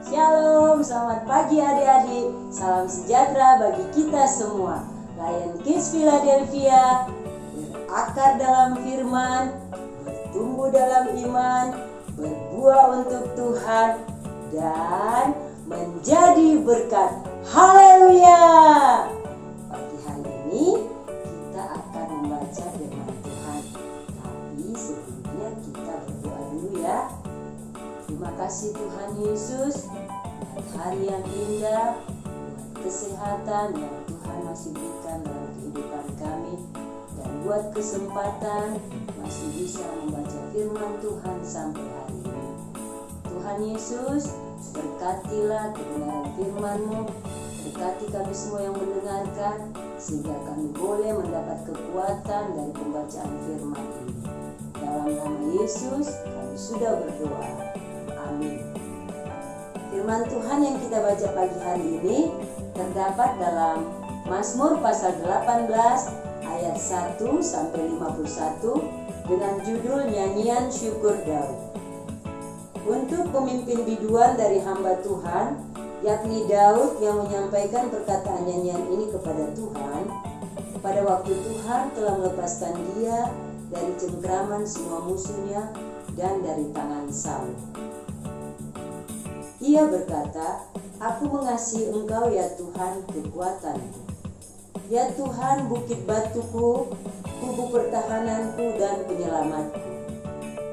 Shalom, selamat pagi adik-adik. Salam sejahtera bagi kita semua. Lion Kids Philadelphia berakar dalam firman, bertumbuh dalam iman, berbuah untuk Tuhan, dan menjadi berkat. Haleluya! Pagi hari ini kita akan membaca firman Tuhan. Tapi sebelumnya kita berdoa dulu ya. Terima kasih Tuhan Yesus buat hari yang indah, buat kesehatan yang Tuhan masih berikan dalam kehidupan kami, dan buat kesempatan masih bisa membaca firman Tuhan sampai hari ini. Tuhan Yesus, berkatilah kebenaran firman-Mu, berkati kami semua yang mendengarkan, sehingga kami boleh mendapat kekuatan dari pembacaan firman ini. Dalam nama Yesus kami sudah berdoa. Amin. Firman Tuhan yang kita baca pagi hari ini terdapat dalam Mazmur pasal 18 ayat 1 sampai 51 dengan judul Nyanyian Syukur Daud. Untuk pemimpin biduan dari hamba Tuhan, yakni Daud yang menyampaikan perkataan nyanyian ini kepada Tuhan, pada waktu Tuhan telah melepaskan dia dari cengkraman semua musuhnya dan dari tangan Saul. Ia berkata, "Aku mengasihi Engkau ya Tuhan, kekuatanku. Ya Tuhan, bukit batuku, kubu pertahananku dan penyelamatku.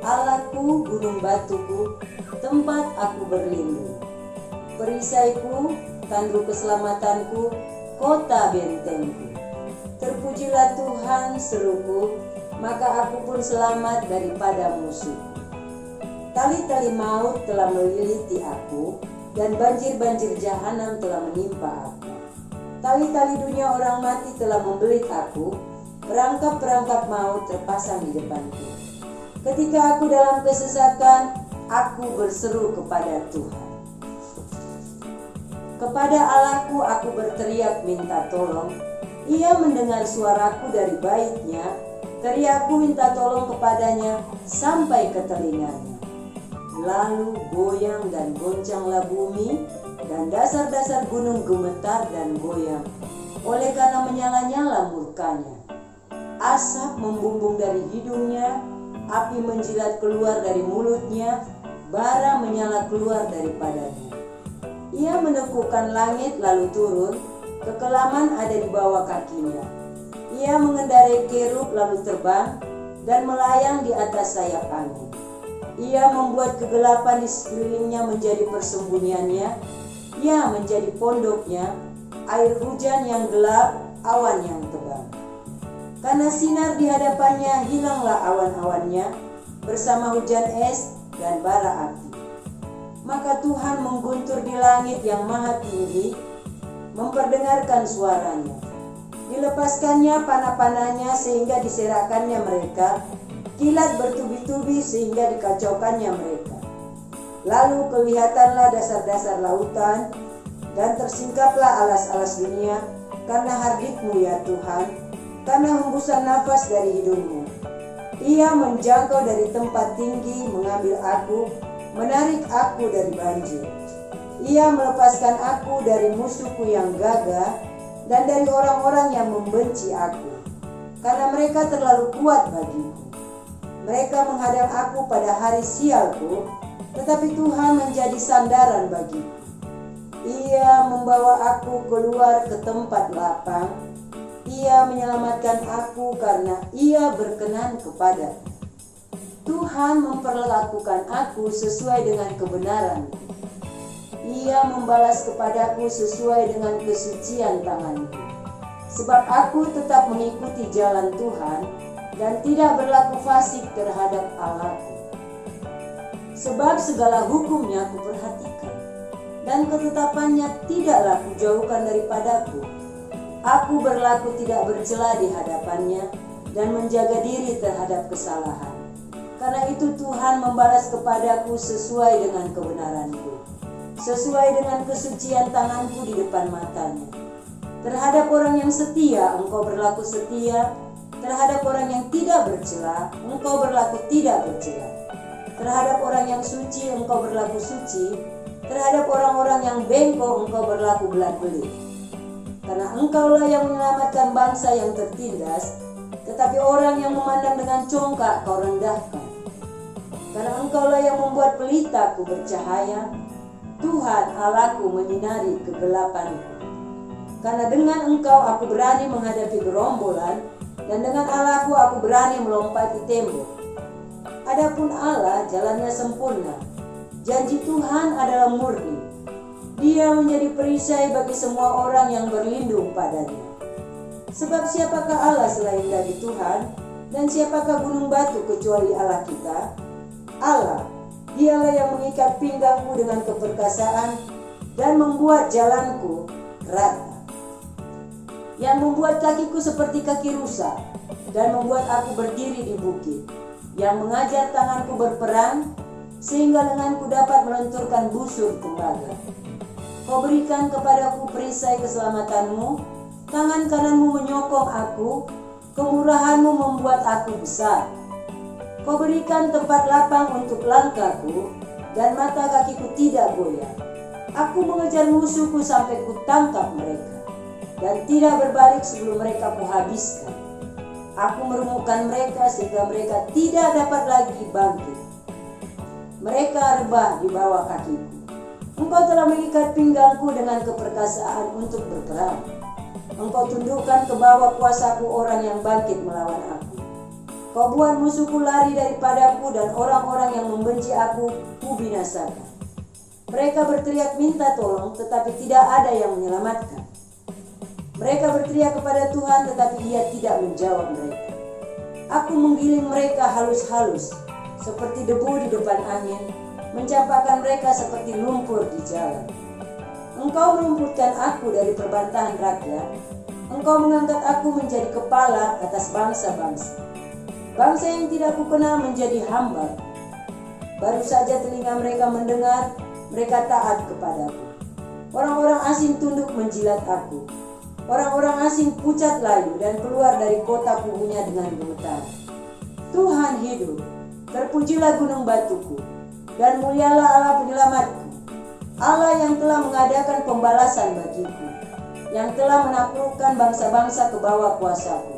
Allahku, gunung batuku, tempat aku berlindung. Perisaiku, tandu keselamatanku, kota bentengku. Terpujilah Tuhan, seruku, maka aku pun selamat daripada musuhku. Tali-tali maut telah meliliti aku, dan banjir-banjir jahanam telah menimpa aku. Tali-tali dunia orang mati telah membelit aku, perangkap-perangkap maut terpasang di depanku. Ketika aku dalam kesesatan, aku berseru kepada Tuhan. Kepada Allahku aku berteriak minta tolong. Ia mendengar suaraku dari baitnya, teriakku minta tolong kepadanya sampai ke telinganya. Lalu goyang dan goncanglah bumi, dan dasar-dasar gunung gemetar dan goyang, oleh karena menyala-nyala murkanya. Asap membumbung dari hidungnya, api menjilat keluar dari mulutnya, bara menyala keluar daripadanya. Ia menekukkan langit lalu turun, kekelaman ada di bawah kakinya. Ia mengendarai kerub lalu terbang, dan melayang di atas sayap angin. Ia membuat kegelapan di sekelilingnya menjadi persembunyiannya. Ia menjadi pondoknya, air hujan yang gelap, awan yang tebal. Karena sinar di hadapannya, hilanglah awan-awannya, bersama hujan es dan bara api. Maka Tuhan mengguntur di langit yang maha tinggi, memperdengarkan suaranya. Dilepaskannya panah-panahnya sehingga diserahkannya mereka, kilat bertubi-tubi sehingga dikacaukannya mereka. Lalu kelihatanlah dasar-dasar lautan, dan tersingkaplah alas-alas dunia, karena hardik-Mu ya Tuhan, karena hembusan nafas dari hidung-Mu. Ia menjangkau dari tempat tinggi, mengambil aku, menarik aku dari banjir. Ia melepaskan aku dari musuhku yang gagah, dan dari orang-orang yang membenci aku, karena mereka terlalu kuat bagiku. Mereka menghadang aku pada hari sialku, tetapi Tuhan menjadi sandaran bagiku. Ia membawa aku keluar ke tempat lapang. Ia menyelamatkan aku karena Ia berkenan kepadaku. Tuhan memperlakukan aku sesuai dengan kebenaran-Mu. Ia membalas kepadaku sesuai dengan kesucian tangan-Mu. Sebab aku tetap mengikuti jalan Tuhan, dan tidak berlaku fasik terhadap Allahku. Sebab segala hukum-Nya kuperhatikan, dan ketetapan-Nya tidaklah kujauhkan daripadaku. Aku berlaku tidak bercela di hadapan-Nya, dan menjaga diri terhadap kesalahan. Karena itu Tuhan membalas kepadaku sesuai dengan kebenaran-Ku, sesuai dengan kesucian tangan-Ku di depan mata-Nya. Terhadap orang yang setia, Engkau berlaku setia. Terhadap orang yang tidak bercela, Engkau berlaku tidak bercela. Terhadap orang yang suci, Engkau berlaku suci. Terhadap orang-orang yang bengkok Engkau berlaku belat-belit. Karena Engkaulah yang menyelamatkan bangsa yang tertindas, tetapi orang yang memandang dengan congkak Kau rendahkan. Karena Engkaulah yang membuat pelitaku bercahaya, Tuhan Allahku menyinari kegelapanku. Karena dengan Engkau aku berani menghadapi gerombolan, dan dengan Allahku aku berani melompati tembok. Adapun Allah jalannya sempurna, janji Tuhan adalah murni. Dia menjadi perisai bagi semua orang yang berlindung padanya. Sebab siapakah Allah selain dari Tuhan, dan siapakah gunung batu kecuali Allah kita? Allah, Dialah yang mengikat pinggangku dengan keperkasaan dan membuat jalanku rata, yang membuat kakiku seperti kaki rusa dan membuat aku berdiri di bukit, yang mengajar tanganku berperang sehingga lenganku dapat melenturkan busur tembaga. Kau berikan kepadaku perisai keselamatanmu, tangan kananmu menyokong aku, kemurahanmu membuat aku besar. Kau berikan tempat lapang untuk langkahku, dan mata kakiku tidak goyah. Aku mengejar musuhku sampai kutangkap mereka, dan tidak berbalik sebelum mereka kuhabiskan. Aku merumukkan mereka sehingga mereka tidak dapat lagi bangkit. Mereka rebah di bawah kakiku. Engkau telah mengikat pinggangku dengan keperkasaan untuk berperang. Engkau tundukkan ke bawah kuasaku orang yang bangkit melawan aku. Kau buat musuhku lari daripadaku, dan orang-orang yang membenci aku kubinasakan. Mereka berteriak minta tolong, tetapi tidak ada yang menyelamatkan. Mereka berteriak kepada Tuhan, tetapi Ia tidak menjawab mereka. Aku menggiling mereka halus-halus, seperti debu di depan angin, mencampakkan mereka seperti lumpur di jalan. Engkau melumputkan aku dari perbantahan rakyat. Engkau mengangkat aku menjadi kepala atas bangsa-bangsa. Bangsa yang tidak kukenal menjadi hamba. Baru saja telinga mereka mendengar, mereka taat kepadaku. Orang-orang asing tunduk menjilat aku. Orang-orang asing pucat layu dan keluar dari kota kubunya dengan gemetar. Tuhan hidup, terpujilah gunung batuku, dan mulialah Allah penyelamatku. Allah yang telah mengadakan pembalasan bagiku, yang telah menaklukkan bangsa-bangsa ke bawah kuasaku,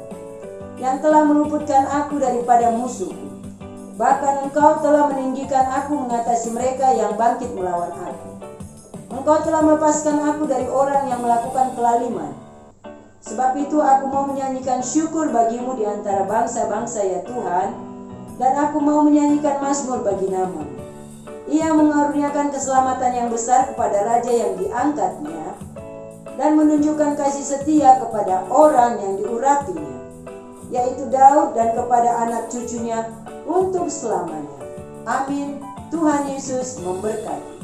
yang telah meluputkan aku daripada musuhku. Bahkan Engkau telah meninggikan aku mengatasi mereka yang bangkit melawan aku. Engkau telah melepaskan aku dari orang yang melakukan kelaliman. Sebab itu aku mau menyanyikan syukur bagimu di antara bangsa-bangsa ya Tuhan, dan aku mau menyanyikan mazmur bagi nama-Mu. Ia mengaruniakan keselamatan yang besar kepada raja yang diangkatnya, dan menunjukkan kasih setia kepada orang yang diurapinya, yaitu Daud, dan kepada anak cucunya untuk selamanya. Amin. Tuhan Yesus memberkati.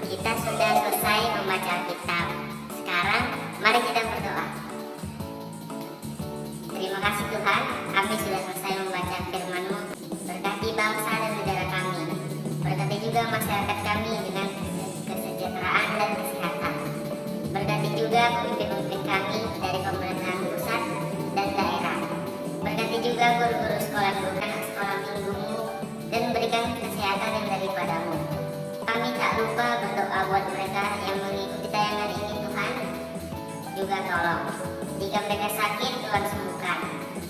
Kita sudah selesai membaca Alkitab. Sekarang mari kita berdoa. Terima kasih Tuhan, kami sudah selesai membaca firman-Mu. Berkati bangsa dan negara kami. Berkati juga masyarakat kami dengan kesejahteraan dan kesehatan. Berkati juga pemimpin-pemimpin kami dari pemerintahan pusat dan daerah. Berkati juga guru-guru sekolah sekolah minggu-Mu, dan berikan kesehatan yang daripada-Mu. Kami tak lupa berdoa buat mereka yang mengikuti tayangan ini Tuhan. Juga tolong, jika mereka sakit Tuhan sembuhkan,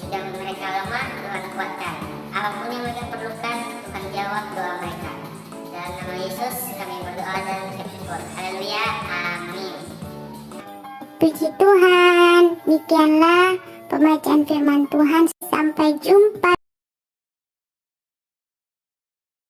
jika mereka lemah Tuhan kuatkan. Apapun yang mereka perlukan Tuhan jawab doa mereka. Dalam nama Yesus kami berdoa dan bersyukur. Haleluya, amin. Puji Tuhan, demikianlah pembacaan firman Tuhan. Sampai jumpa.